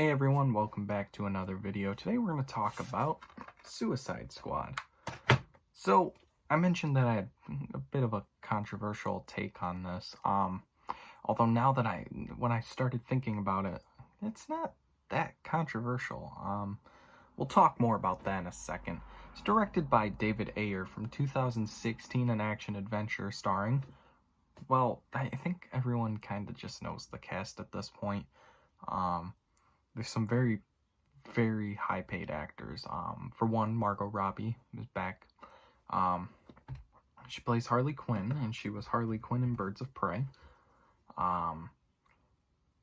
Hey everyone, welcome back to another video. Today we're going to talk about Suicide Squad. So, I mentioned that I had a bit of a controversial take on this. Although now that when I started thinking about it, it's not that controversial. We'll talk more about that in a second. It's directed by David Ayer from 2016, an action-adventure starring, well, I think everyone kind of just knows the cast at this point. There's some very, very high-paid actors. For one, Margot Robbie is back. She plays Harley Quinn, and she was Harley Quinn in Birds of Prey.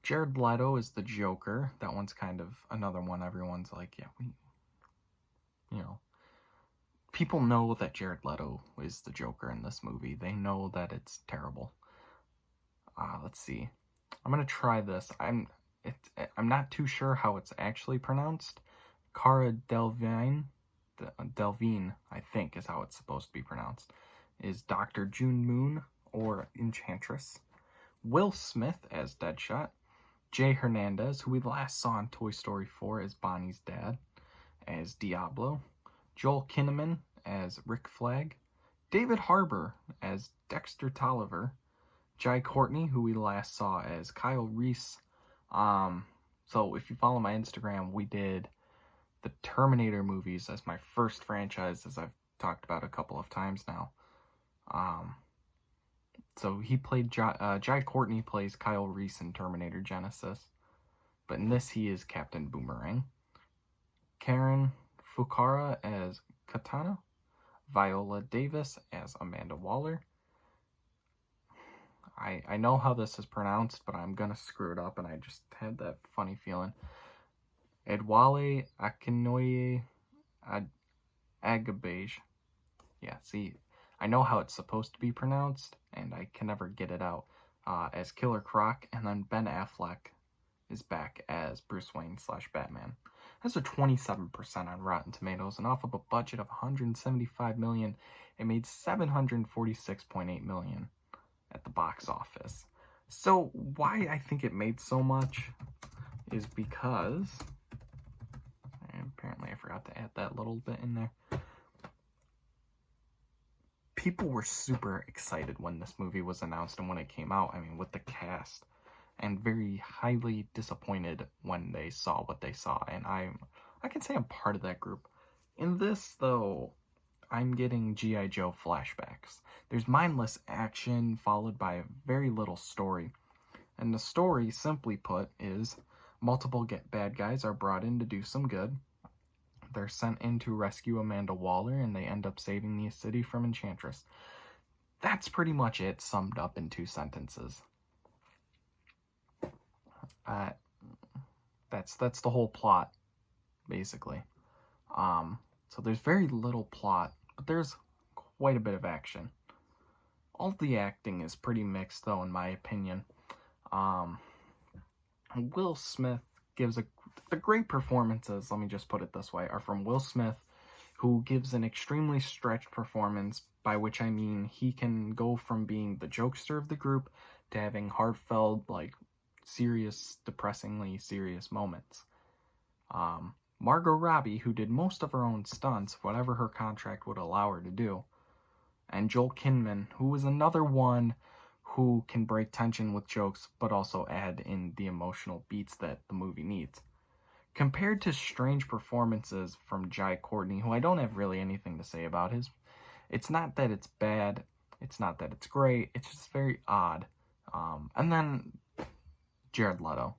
Jared Leto is the Joker. That one's kind of another one everyone's like, yeah, people know that Jared Leto is the Joker in this movie. They know that it's terrible. Let's see. I'm gonna try this. I'm not too sure how it's actually pronounced. Cara Delevingne, I think is how it's supposed to be pronounced, is Dr. June Moon, or Enchantress. Will Smith as Deadshot. Jay Hernandez, who we last saw in Toy Story 4 as Bonnie's dad, as Diablo. Joel Kinnaman as Rick Flag. David Harbour as Dexter Tolliver. Jai Courtney, who we last saw as Kyle Reese. So if you follow my Instagram, we did the Terminator movies as my first franchise, as I've talked about a couple of times now. So he played, Jai Courtney plays Kyle Reese in Terminator Genisys. But in this, he is Captain Boomerang. Karen Fukuhara as Katana. Viola Davis as Amanda Waller. I know how this is pronounced, but I'm gonna screw it up, and I just had that funny feeling. Edwale Akinoye Agabej. Yeah, see, I know how it's supposed to be pronounced, and I can never get it out. As Killer Croc, and then Ben Affleck is back as Bruce Wayne / Batman. That's a 27% on Rotten Tomatoes, and off of a budget of $175 million, it made $746.8 million at the box office. So why I think it made so much is because, and apparently I forgot to add that little bit in there, people were super excited when this movie was announced and when it came out, I mean, with the cast, and very highly disappointed when they saw what they saw, and I can say I'm part of that group. In this, though, I'm getting G.I. Joe flashbacks. There's mindless action followed by very little story. And the story, simply put, is multiple bad guys are brought in to do some good. They're sent in to rescue Amanda Waller, and they end up saving the city from Enchantress. That's pretty much it, summed up in 2 sentences. That's the whole plot, basically. So there's very little plot, but there's quite a bit of action. All the acting is pretty mixed, though, in my opinion. Will Smith gives the great performances, let me just put it this way, are from Will Smith, who gives an extremely stretched performance, by which I mean he can go from being the jokester of the group to having heartfelt, like, serious, depressingly serious moments. Margot Robbie, who did most of her own stunts, whatever her contract would allow her to do. And Joel Kinnaman, who is another one who can break tension with jokes, but also add in the emotional beats that the movie needs. Compared to strange performances from Jai Courtney, who I don't have really anything to say about it's not that it's bad, it's not that it's great, it's just very odd. And then Jared Leto,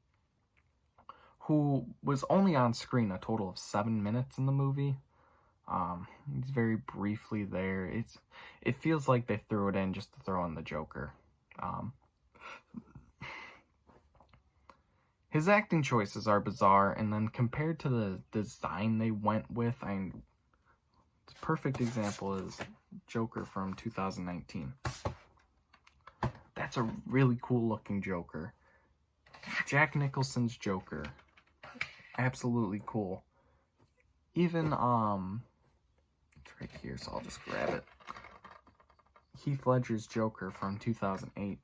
who was only on screen a total of 7 minutes in the movie. He's very briefly there. It feels like they threw it in just to throw in the Joker. His acting choices are bizarre, and then compared to the design they went with, the perfect example is Joker from 2019. That's a really cool looking Joker. Jack Nicholson's Joker, absolutely cool. Even, it's right here, so I'll just grab it. Heath Ledger's Joker from 2008,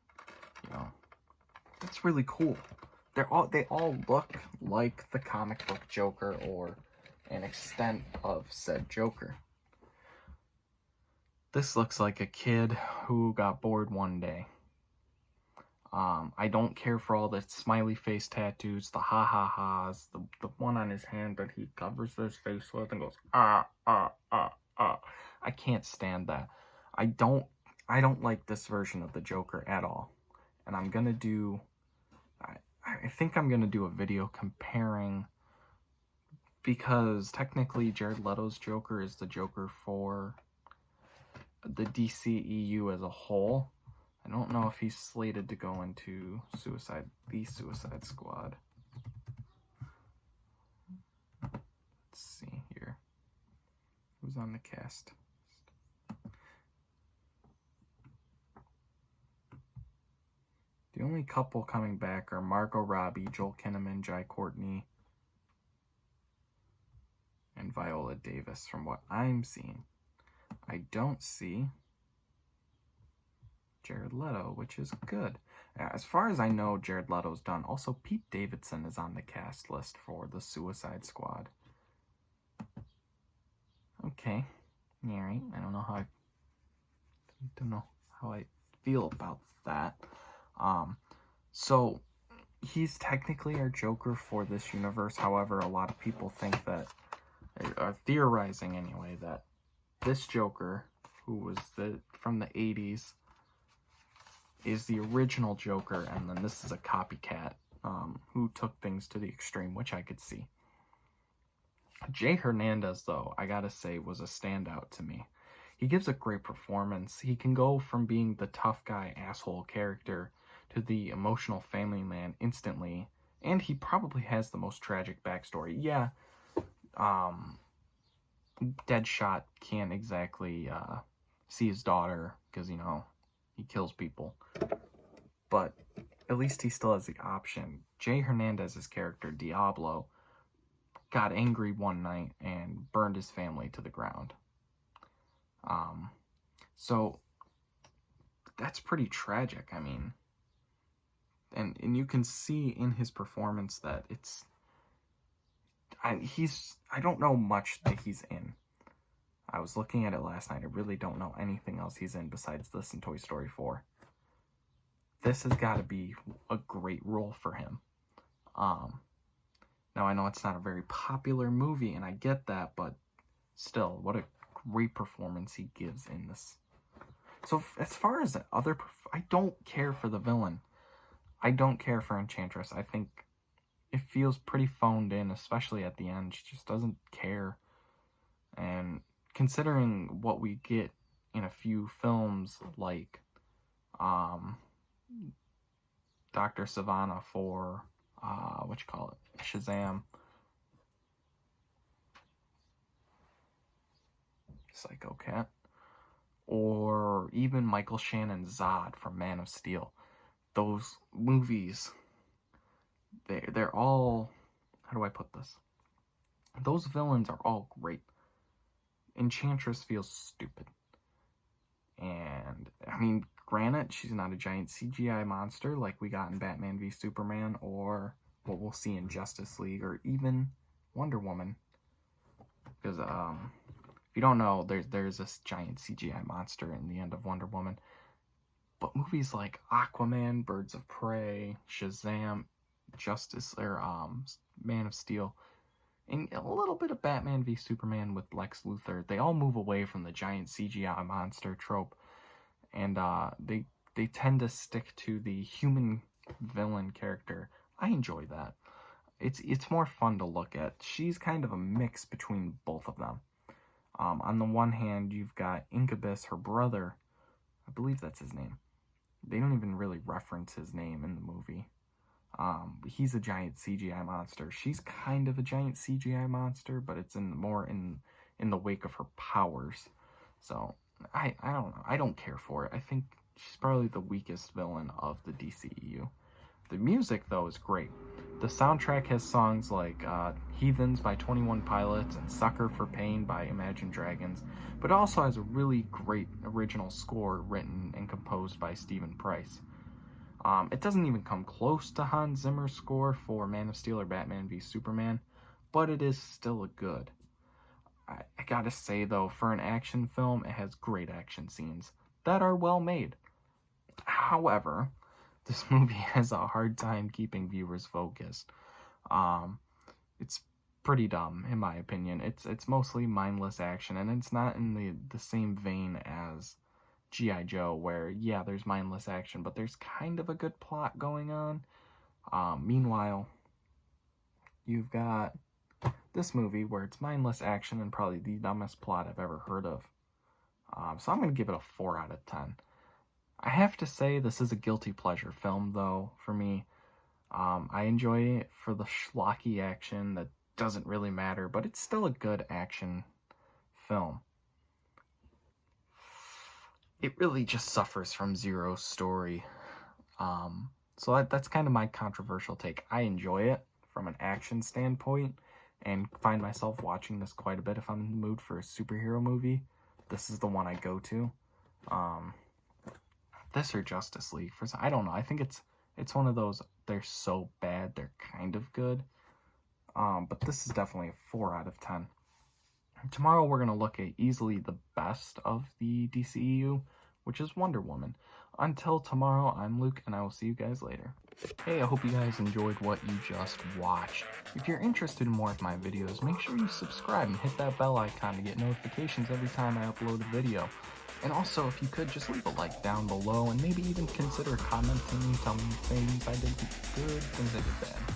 that's really cool. they all look like the comic book Joker or an extent of said Joker. This looks like a kid who got bored one day. I don't care for all the smiley face tattoos, the ha-ha-has, the one on his hand that he covers his face with and goes, ah. I can't stand that. I don't like this version of the Joker at all. And I'm gonna do, I think I'm gonna do a video comparing, because technically Jared Leto's Joker is the Joker for the DCEU as a whole. I don't know if he's slated to go into the Suicide Squad. Let's see here. Who's on the cast? The only couple coming back are Margot Robbie, Joel Kinnaman, Jai Courtney, and Viola Davis from what I'm seeing. I don't see Jared Leto, which is good. As far as I know, Jared Leto's done. Also, Pete Davidson is on the cast list for the Suicide Squad. Okay. Alright. I don't know how I feel about that. So he's technically our Joker for this universe. However, a lot of people think that, are theorizing anyway, that this Joker, who was from the 80s, is the original Joker, and then this is a copycat who took things to the extreme, which I could see. Jay Hernandez, though, I gotta say, was a standout to me. He gives a great performance. He can go from being the tough guy, asshole character to the emotional family man instantly, and he probably has the most tragic backstory. Yeah, Deadshot can't exactly see his daughter because, you know, he kills people. But at least he still has the option. Jay Hernandez's character, Diablo, got angry one night and burned his family to the ground. So that's pretty tragic. I mean, and you can see in his performance that I don't know much that he's in. I was looking at it last night. I really don't know anything else he's in besides this and Toy Story 4. This has got to be a great role for him. Now, I know it's not a very popular movie, and I get that, but still, what a great performance he gives in this. So, as far as the other, I don't care for the villain. I don't care for Enchantress. I think it feels pretty phoned in, especially at the end. She just doesn't care. And considering what we get in a few films like Dr. Savannah for Shazam, Psycho Cat, or even Michael Shannon's Zod from Man of Steel. Those movies, they're all, how do I put this? Those villains are all great. Enchantress feels stupid. And, I mean, granted, she's not a giant CGI monster like we got in Batman v Superman, or what we'll see in Justice League, or even Wonder Woman. Because, if you don't know, there's this giant CGI monster in the end of Wonder Woman. But movies like Aquaman, Birds of Prey, Shazam, Man of Steel, and a little bit of Batman v Superman with Lex Luthor, they all move away from the giant CGI monster trope, and they tend to stick to the human villain character. I enjoy that. It's more fun to look at. She's kind of a mix between both of them. On the one hand, you've got Incubus, her brother. I believe that's his name. They don't even really reference his name in the movie. He's a giant CGI monster. She's kind of a giant CGI monster, but it's more in the wake of her powers. So, I don't know. I don't care for it. I think she's probably the weakest villain of the DCEU. The music, though, is great. The soundtrack has songs like Heathens by 21 Pilots and Sucker for Pain by Imagine Dragons, but it also has a really great original score written and composed by Stephen Price. It doesn't even come close to Hans Zimmer's score for Man of Steel or Batman v Superman, but it is still good. I gotta say though, for an action film, it has great action scenes that are well made. However, this movie has a hard time keeping viewers focused. It's pretty dumb, in my opinion. It's mostly mindless action, and it's not in the same vein as G.I. Joe, where, yeah, there's mindless action, but there's kind of a good plot going on. Meanwhile, you've got this movie where it's mindless action and probably the dumbest plot I've ever heard of. So I'm going to give it a 4 out of 10. I have to say this is a guilty pleasure film, though, for me. I enjoy it for the schlocky action that doesn't really matter, but it's still a good action film. It really just suffers from zero story. So that's kind of my controversial take. I enjoy it from an action standpoint and find myself watching this quite a bit. If I'm in the mood for a superhero movie, this is the one I go to. This or Justice League. I don't know. I think it's one of those, they're so bad, they're kind of good. But this is definitely a 4 out of 10. Tomorrow we're going to look at easily the best of the DCEU, which is Wonder Woman. Until tomorrow, I'm Luke, and I will see you guys later. Hey, I hope you guys enjoyed what you just watched. If you're interested in more of my videos, make sure you subscribe and hit that bell icon to get notifications every time I upload a video. And also, if you could, just leave a like down below and maybe even consider commenting, telling me things I did good, things I did bad.